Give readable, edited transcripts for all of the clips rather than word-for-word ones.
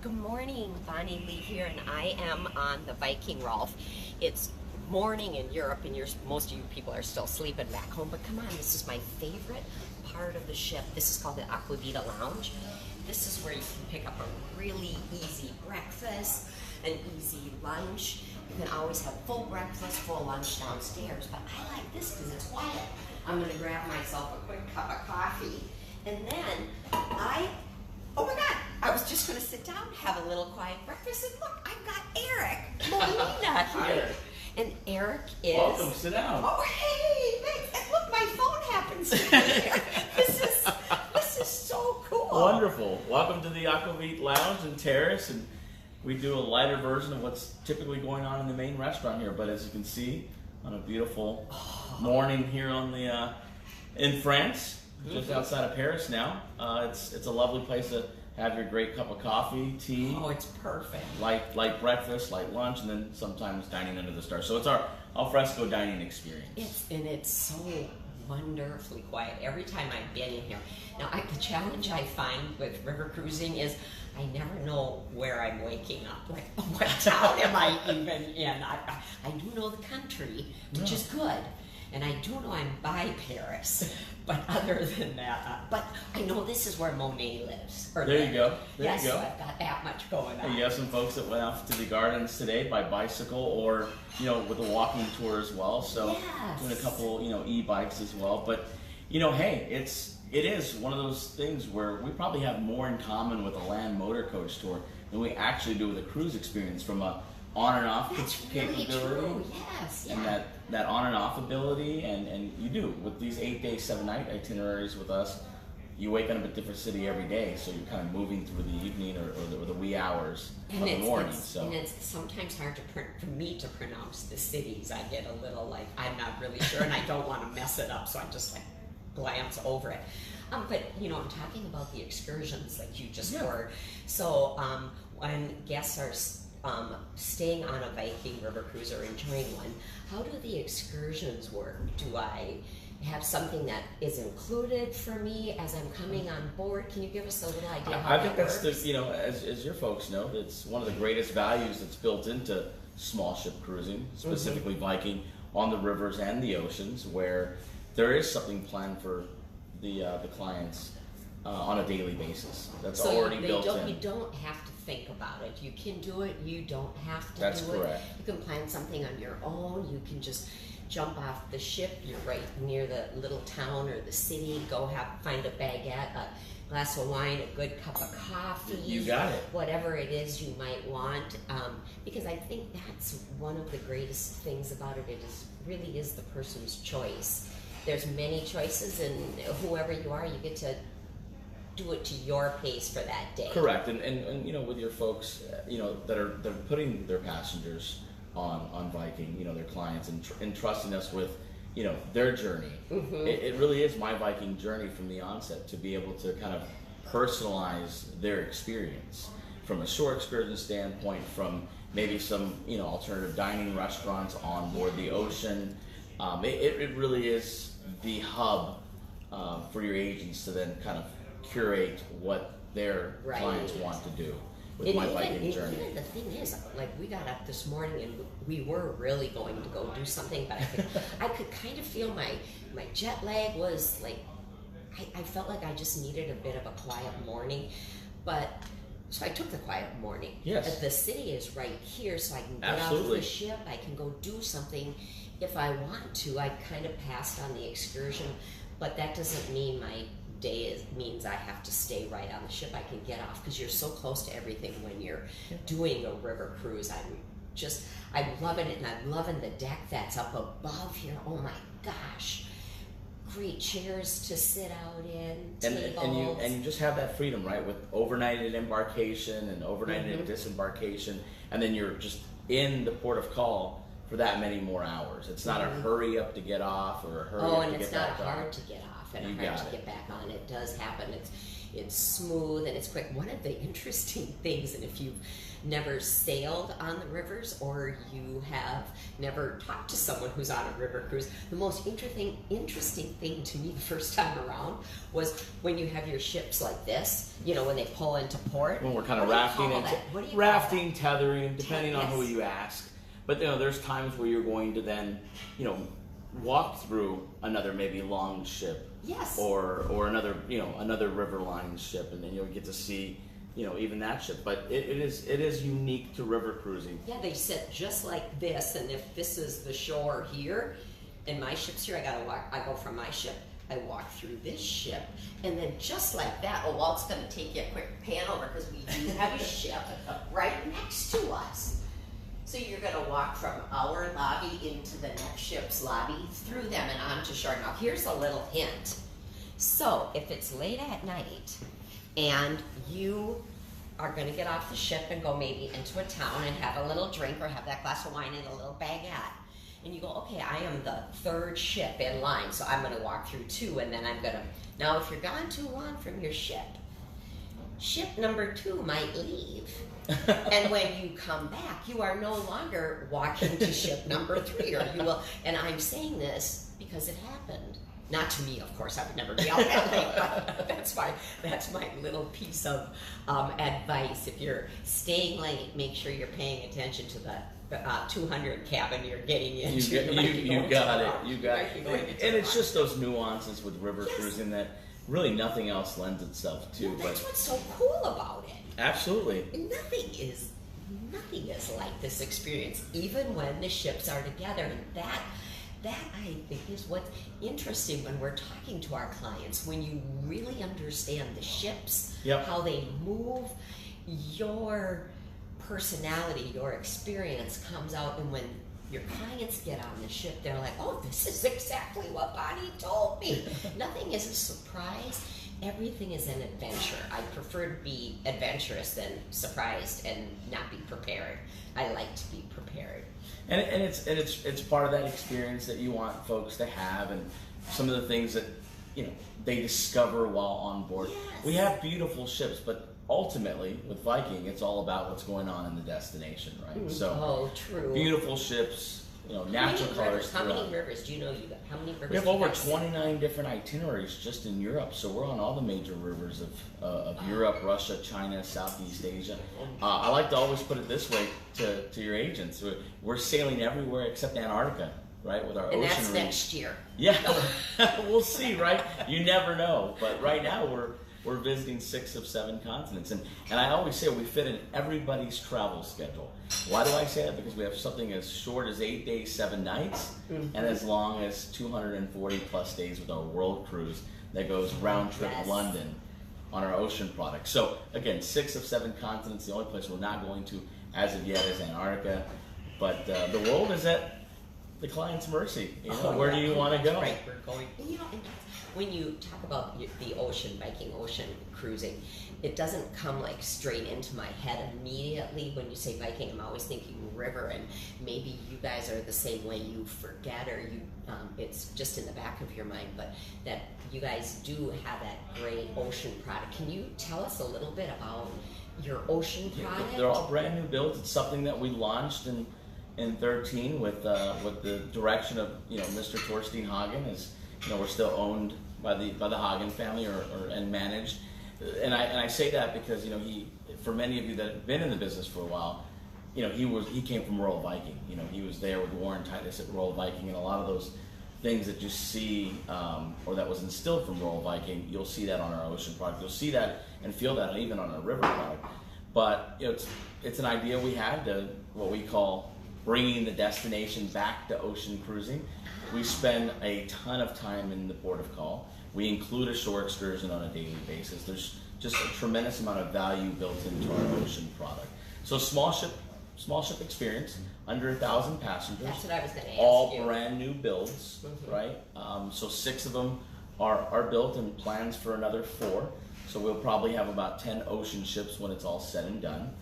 Good morning, Bonnie Lee here, and I am on the Viking River. It's morning in Europe, and most of you people are still sleeping back home, but come on, this is my favorite part of the ship. This is called the Aquavita Lounge. This is where you can pick up a really easy breakfast, an easy lunch. You can always have full breakfast, full lunch downstairs, but I like this because it's quiet. I'm going to grab myself a quick cup of coffee, and then oh my God, I was just going to sit down, have a little quiet breakfast, and look, I've got Eric Molina here. And Eric is... Welcome, sit down. Oh, hey, thanks. And look, my phone happens to be here. This is so cool. Wonderful. Welcome to the Aquavita Lounge and Terrace, and we do a lighter version of what's typically going on in the main restaurant here. But as you can see, on a beautiful morning here on the in France, just outside of Paris now. It's a lovely place to have your great cup of coffee, tea. Oh, it's perfect. Light breakfast, light lunch, and then sometimes dining under the stars. So it's our al fresco dining experience. It's so wonderfully quiet every time I've been in here. Now, the challenge I find with river cruising is I never know where I'm waking up. Like, what town am I even in? I do know the country, which is good. And I do know I'm by Paris, but other than that, but I know this is where Monet lives. There you go. Yes, so I've got that much going on. You have some folks that went off to the gardens today by bicycle, or with a walking tour as well. So doing a couple e-bikes as well. But hey, it is one of those things where we probably have more in common with a land motor coach tour than we actually do with a cruise experience from a on and off capability. Really yes, and that on and off ability, and you do with these 8-day 7-night itineraries with us. You wake up in a different city every day, so you're kind of moving through the evening or the wee hours of the morning. And it's sometimes hard for me to pronounce the cities. I get a little like I'm not really sure, and I don't want to mess it up, so I just glance over it. But I'm talking about the excursions like you just were. So when guests are staying on a Viking River Cruise or enjoying one, how do the excursions work? Do I have something that is included for me as I'm coming on board? Can you give us a little idea how I think that that's works? as your folks know, that's one of the greatest values that's built into small ship cruising, specifically Viking, on the rivers and the oceans, where there is something planned for the clients on a daily basis. That's already built in. You don't have to think about it. You can do it. You don't have to do it. That's correct. You can plan something on your own. You can just jump off the ship. You're right near the little town or the city. Go find a baguette, a glass of wine, a good cup of coffee. You got it. Whatever it is you might want. Because I think that's one of the greatest things about it. It really is the person's choice. There's many choices, and whoever you are, you get to do it to your pace for that day. Correct, and with your folks, that are putting their passengers on Viking, their clients, and trusting us with, their journey. It really is my Viking journey from the onset to be able to kind of personalize their experience from a shore excursion standpoint, from maybe some alternative dining restaurants on board the ocean. It really is the hub for your agents to then kind of curate what their clients want to do with my Viking journey. Even the thing is, we got up this morning and we were really going to go do something, but I could kind of feel my jet lag was I felt like I just needed a bit of a quiet morning, so I took the quiet morning. Yes. The city is right here, so I can get off the ship, I can go do something if I want to. I kind of passed on the excursion, but that doesn't mean my day means I have to stay right on the ship. I can get off because you're so close to everything when you're doing a river cruise. I'm loving it, and I'm loving the deck that's up above here. Oh my gosh. Great chairs to sit out in, tables. And you just have that freedom, right? With overnighted embarkation and overnighted disembarkation, and then you're just in the port of call for that many more hours. It's not a hurry up to get off or a hurry Oh, up and to it's get not back hard on. to get off and You hard got to it. get back on. It does happen. It's smooth and it's quick. One of the interesting things, and if you've never sailed on the rivers or you have never talked to someone who's on a river cruise, the most interesting thing to me the first time around was when you have your ships like this, you know, when they pull into port. When we're kind of What do you rafting, call that? What do you call rafting, tethering, depending on who Yes. you ask. But you know, there's times where you're going to then, you know, walk through another maybe long ship, Yes. or another, you know, another river line ship, and then you'll get to see, you know, even that ship. But it is unique to river cruising. Yeah, they sit just like this, and if this is the shore here, and my ship's here, I go from my ship, I walk through this ship, and then just like that, Walt's going to take you a quick pan over because we do have a ship right next to us. So you're going to walk from our lobby into the next ship's lobby, through them and onto shore. Now here's a little hint. So if it's late at night and you are going to get off the ship and go maybe into a town and have a little drink or have that glass of wine and a little baguette, and you go, okay, I am the third ship in line, so I'm going to walk through two, and then I'm going to... Now if you're gone too long from your ship number 2 might leave. And when you come back, you are no longer walking to ship number 3, or you will. And I'm saying this because it happened. Not to me, of course. I would never be out that late. But that's my little piece of advice. If you're staying late, make sure you're paying attention to the 200 cabin you're getting into. You got it. And it's just those nuances with river cruising that really nothing else lends itself to. Well, that's but what's so cool about it. absolutely. Nothing is like this experience, even when the ships are together. And that I think is what's interesting when we're talking to our clients. When you really understand the ships, how they move, your personality, your experience comes out. And when your clients get on the ship, they're like, oh, this is exactly what Bonnie told me. Nothing is a surprise. Everything is an adventure. I prefer to be adventurous than surprised and not be prepared. I like to be prepared. And it's part of that experience that you want folks to have, and some of the things that, you know, they discover while on board. Yes. We have beautiful ships, but ultimately with Viking, it's all about what's going on in the destination, right? So true. beautiful ships, you know, natural colors. How many rivers do you know you got? How many rivers? We have do you over guys 29 different itineraries just in Europe, so we're on all the major rivers of Europe, Russia, China, Southeast Asia. I like to always put it this way to your agents: we're sailing everywhere except Antarctica, right? With our And ocean that's reach. next year. Yeah, we'll see, right? You never know, but right now we're visiting 6 of 7 continents, and I always say we fit in everybody's travel schedule. Why do I say that? Because we have something as short as 8 days, 7 nights, and as long as 240 plus days with our world cruise that goes round trip London on our ocean product. So again, 6 of 7 continents. The only place we're not going to as of yet is Antarctica, but the world is at the client's mercy. You know, where do you want to go? Right, we're going. You know, and when you talk about the ocean, Viking ocean cruising, it doesn't come like straight into my head immediately. When you say Viking, I'm always thinking river, and maybe you guys are the same way. You forget, or you it's just in the back of your mind, but that you guys do have that great ocean product. Can you tell us a little bit about your ocean product? They're all brand new builds. It's something that we launched in 13 with the direction of, you know, Mr. Torstein Hagen. As you know, we're still owned by the Hagen family and managed. And I say that because, you know, for many of you that have been in the business for a while, you know, he came from Royal Viking. You know, he was there with Warren Titus at Royal Viking, and a lot of those things that you see or that was instilled from Royal Viking, you'll see that on our ocean product. You'll see that and feel that even on our river product. But you know, it's an idea we had to what we call bringing the destination back to ocean cruising. We spend a ton of time in the port of call. We include a shore excursion on a daily basis. There's just a tremendous amount of value built into our ocean product. So small ship experience, under 1,000 passengers. That's what I was going to ask all you. brand new builds, right? So 6 of them are built, and plans for another 4. So we'll probably have about 10 ocean ships when it's all said and done.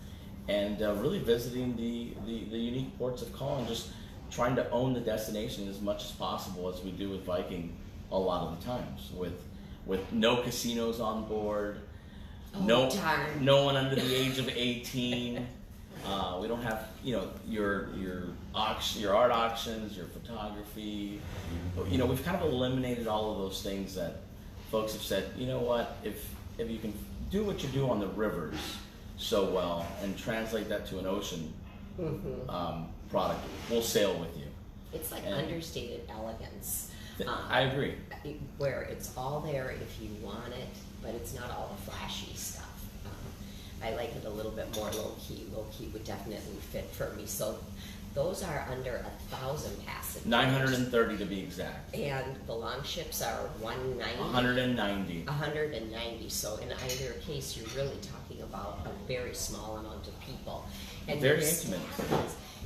And really visiting the unique ports of call, and just trying to own the destination as much as possible, as we do with Viking a lot of the times, with no casinos on board, Darn. no one under the age of 18. We don't have, your art auctions, your photography. We've kind of eliminated all of those things that folks have said, you know what, if you can do what you do on the rivers so well and translate that to an ocean product, we'll sail with you. It's like understated elegance. I agree. Where it's all there if you want it, but it's not all the flashy stuff. I like it a little bit more low key. Low key would definitely fit for me. So those are under 1,000 passengers. 930 to be exact. And the long ships are 190. 190. 190. So in either case, you're really talking about a very small amount of people. And Very intimate.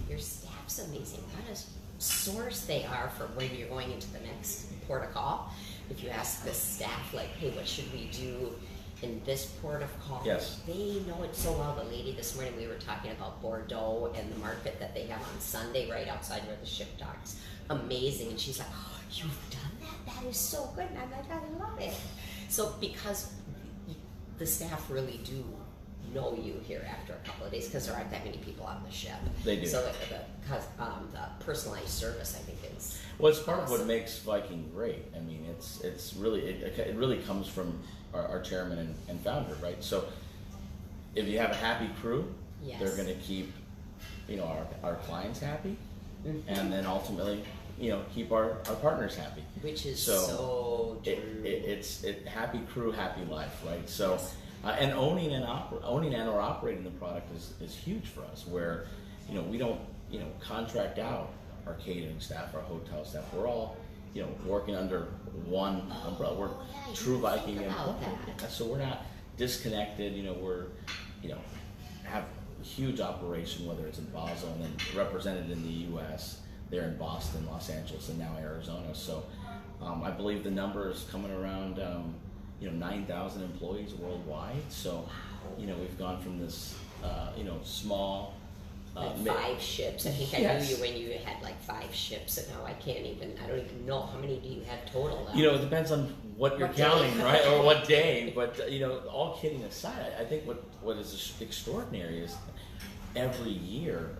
Your staff's amazing. What a source they are for when you're going into the next port of call. If you ask the staff, like, hey, what should we do in this port of call? Yes. They know it so well. The lady this morning, we were talking about Bordeaux and the market that they have on Sunday right outside where the ship docks. Amazing. And she's like, oh, you've done that? That is so good. And I'm like, I love it. So because the staff really do know you here after a couple of days, because there aren't that many people on the ship. They do. So the personalized service, I think, is Well, it's part awesome. of what makes Viking great. I mean, it's really it really comes from our chairman and founder, right? So if you have a happy crew, Yes. they're going to keep our clients happy, and then ultimately keep our partners happy. Which is so true. It's happy crew, happy life, right? So. And owning and or operating the product is huge for us. Where we don't contract out our catering staff, our hotel staff. We're all working under one umbrella. We're yeah, true you Viking think about employees. that. So we're not disconnected. We're have a huge operation, whether it's in Basel and then represented in the U.S. They're in Boston, Los Angeles, and now Arizona. So I believe the number is coming around. 9,000 employees worldwide. So, we've gone from this, small, Like 5 ships. I think I Yes. knew you when you had like 5 ships, and now I don't even know how many do you have total now. It depends on what you're What day. counting, right? Or what day. But, all kidding aside, I think what is extraordinary is every year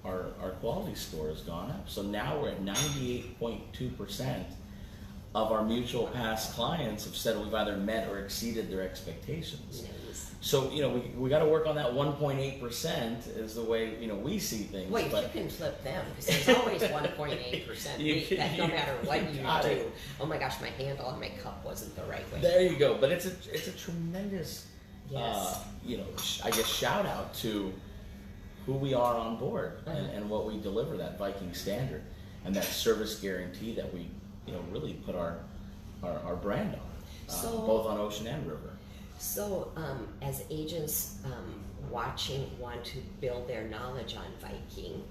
our quality score has gone up. So now we're at 98.2%. Of our mutual past clients have said we've either met or exceeded their expectations. Nice. So we got to work on that 1.8% is the way we see things. Wait, but you can flip them because there's always 1.8%. No matter what you got do. it. Oh my gosh, my handle on my cup wasn't the right way. There you go. But it's a tremendous, Yes. I guess shout out to who we are on board and what we deliver, that Viking standard and that service guarantee that we really put our brand on, both on ocean and river. So, as agents want to build their knowledge on Viking,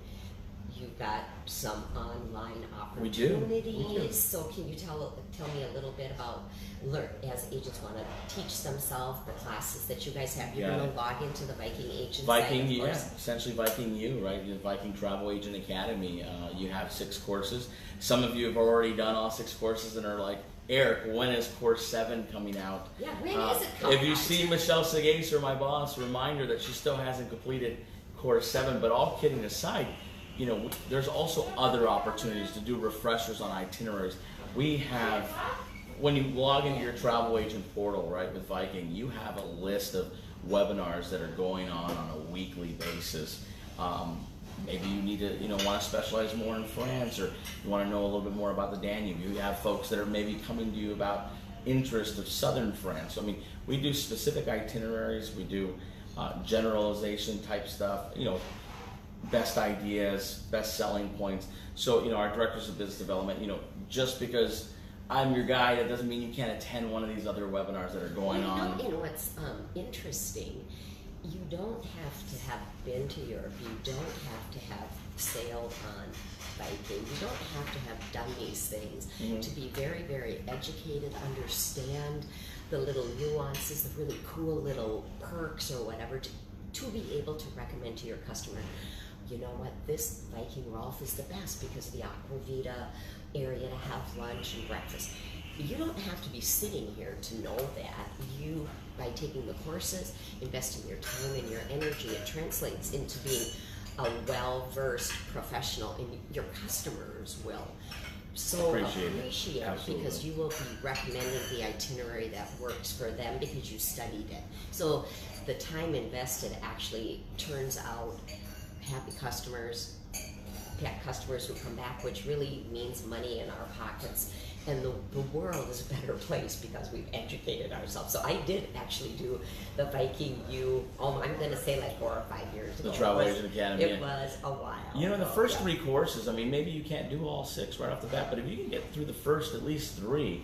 you've got some online We do. opportunities. So, can you tell me a little bit about as agents want to teach themselves the classes that you guys have? You're going to log into the Viking Agent Viking, site, of course. essentially Viking U, right? The Viking Travel Agent Academy. You have 6 courses. Some of you have already done all 6 courses and are like, Eric, when is course 7 coming out? Yeah, when is it coming If you out? see Michelle Segaser, my boss, remind her that she still hasn't completed course 7. But all kidding aside, there's also other opportunities to do refreshers on itineraries. We have, when you log into your travel agent portal, right, with Viking, you have a list of webinars that are going on a weekly basis. Maybe you need to, want to specialize more in France, or you want to know a little bit more about the Danube. You have folks that are maybe coming to you about interest of southern France. I mean, we do specific itineraries. We do generalization type stuff. Best ideas, best selling points. So, our directors of business development, just because I'm your guy, that doesn't mean you can't attend one of these other webinars that are going on. And what's interesting, you don't have to have been to Europe. You don't have to have sailed on Viking. You don't have to have done these things to be very, very educated, understand the little nuances, the really cool little perks or whatever, to be able to recommend to your customer, you know what, this Viking Rolf is the best because of the Aqua Vita area to have lunch and breakfast. You don't have to be sitting here to know that. You, by taking the courses, investing your time and your energy, it translates into being a well-versed professional, and your customers will so appreciate it because you will be recommending the itinerary that works for them because you studied it. So the time invested actually turns out happy customers who come back, which really means money in our pockets. And the world is a better place because we've educated ourselves. So I did actually do the Viking I'm going to say like 4 or 5 years ago. The Travel Agent Academy. It was a while. You know, the first 3 courses, I mean, maybe you can't do all 6 right off the bat, but if you can get through the first at least 3,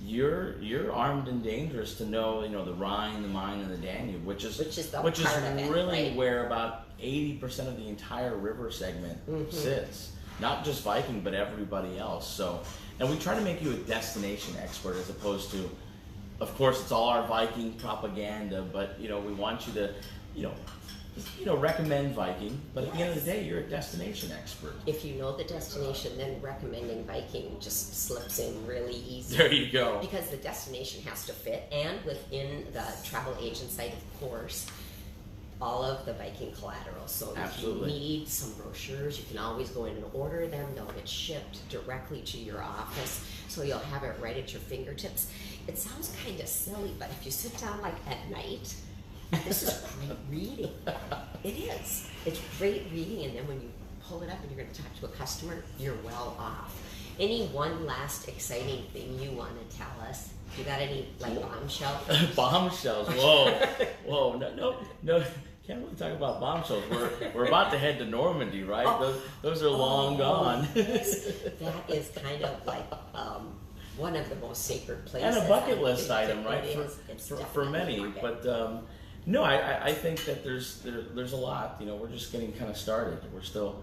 you're armed and dangerous to know, the Rhine, the Main, and the Danube, which is really right? Where about 80% of the entire river segment sits. Not just Viking, but everybody else. So, and we try to make you a destination expert as opposed to, of course, it's all our Viking propaganda, but we want you to, recommend Viking. But at the end of the day, you're a destination expert. If you know the destination, then recommending Viking just slips in really easy. There you go. Because the destination has to fit, and within the travel agent site, of course, all of the Viking collateral. So Absolutely. If you need some brochures, you can always go in and order them. They'll get shipped directly to your office, so you'll have it right at your fingertips. It sounds kind of silly, but if you sit down like at night, this is great reading. It is. It's great reading, and then when you pull it up and you're going to talk to a customer, you're well off. Any one last exciting thing you want to tell us? You got any bombshells? Bombshells. Whoa. No. Can't really talk about bombshells. We're about to head to Normandy, right? Those are long gone. Yes. That is kind of like one of the most sacred places. And a bucket list item, right? For many. But no, I think that there's a lot. We're just getting kind of started. We're still,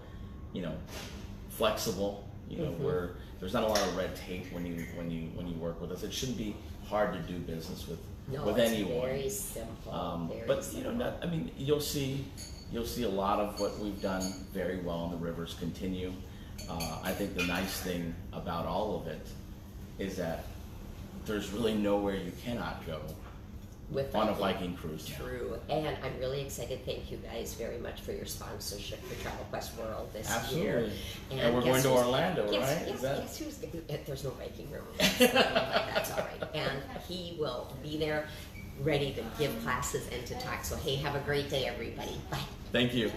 flexible. There's not a lot of red tape when you work with us. It shouldn't be hard to do business with anyone. It's very simple. You'll see a lot of what we've done very well on the rivers continue. I think the nice thing about all of it is that there's really nowhere you cannot go on a Viking cruise. True. And I'm really excited. Thank you guys very much for your sponsorship for Travel Quest World this year. Absolutely. And we're going to Orlando, right? Guess who's, there's no Viking River Cruise. That's all right. And he will be there ready to give classes and to talk. So, hey, have a great day, everybody. Bye. Thank you.